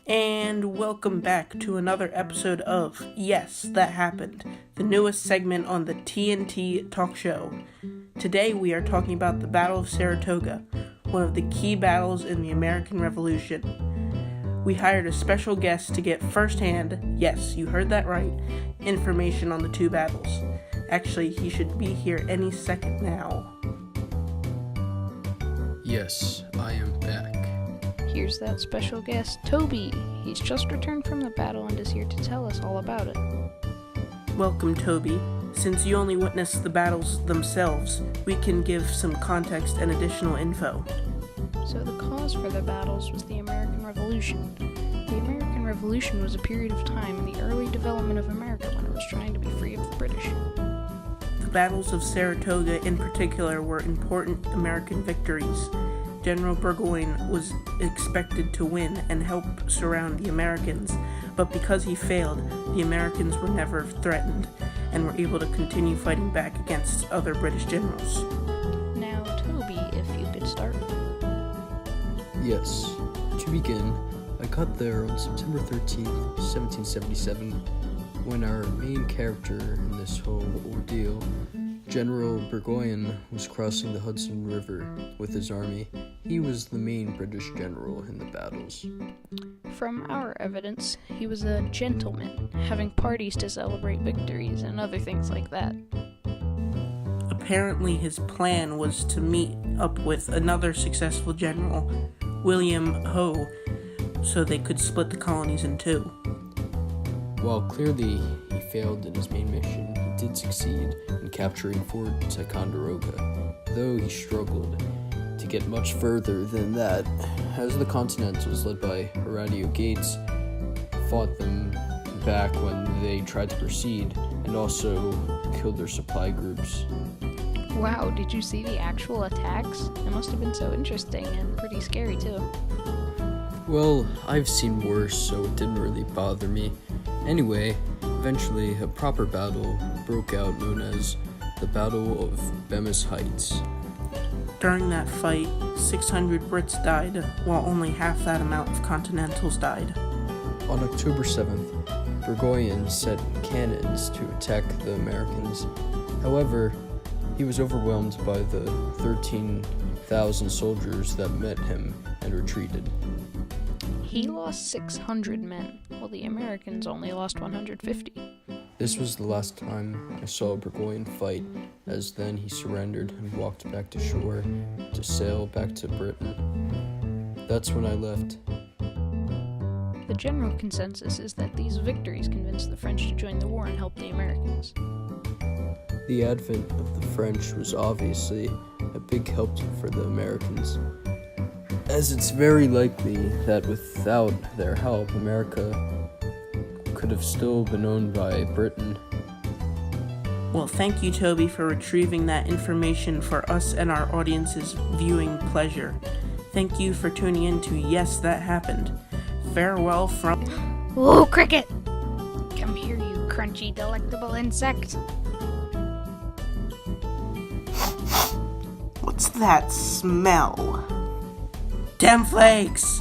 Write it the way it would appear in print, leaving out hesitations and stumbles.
And welcome back to another episode of Yes, That Happened, the newest segment on the TNT talk show. Today we are talking about the Battle of Saratoga, one of the key battles in the American Revolution. We hired a special guest to get first-hand, yes, you heard that right, information on the two battles. Actually, he should be here any second now. Yes, I am back. Here's that special guest, Toby. He's just returned from the battle and is here to tell us all about it. Welcome, Toby. Since you only witnessed the battles themselves, we can give some context and additional info. So the cause for the battles was the American Revolution. The American Revolution was a period of time in the early development of America when it was trying to be free of the British. The battles of Saratoga in particular were important American victories. General Burgoyne was expected to win and help surround the Americans, but because he failed, the Americans were never threatened and were able to continue fighting back against other British generals. Now, Toby, if you could start. Yes. To begin, I got there on September 13th, 1777, when our main character in this whole ordeal, General Burgoyne, was crossing the Hudson River with his army. He was the main British general in the battles. From our evidence, he was a gentleman, having parties to celebrate victories and other things like that. Apparently his plan was to meet up with another successful general, William Hoe, so they could split the colonies in two. While clearly he failed in his main mission, he did succeed in capturing Fort Ticonderoga, though he struggled to get much further than that, as the Continentals, led by Horatio Gates, fought them back when they tried to proceed, and also killed their supply groups. Wow, did you see the actual attacks? It must have been so interesting and pretty scary too. Well, I've seen worse, so it didn't really bother me. Anyway, eventually a proper battle broke out known as the Battle of Bemis Heights. During that fight, 600 Brits died, while only half that amount of Continentals died. On October 7th, Burgoyne set cannons to attack the Americans. However, he was overwhelmed by the 13,000 soldiers that met him and retreated. He lost 600 men, while the Americans only lost 150. This was the last time I saw Burgoyne fight, as then he surrendered and walked back to shore to sail back to Britain. That's when I left. The general consensus is that these victories convinced the French to join the war and help the Americans. The advent of the French was obviously a big help for the Americans, as it's very likely that without their help, America could have still been owned by Britain. Well, thank you, Toby, for retrieving that information for us and our audience's viewing pleasure. Thank you for tuning in to Yes, That Happened. Farewell from... Whoa, cricket! Come here, you crunchy, delectable insect. What's that smell? Damn flakes!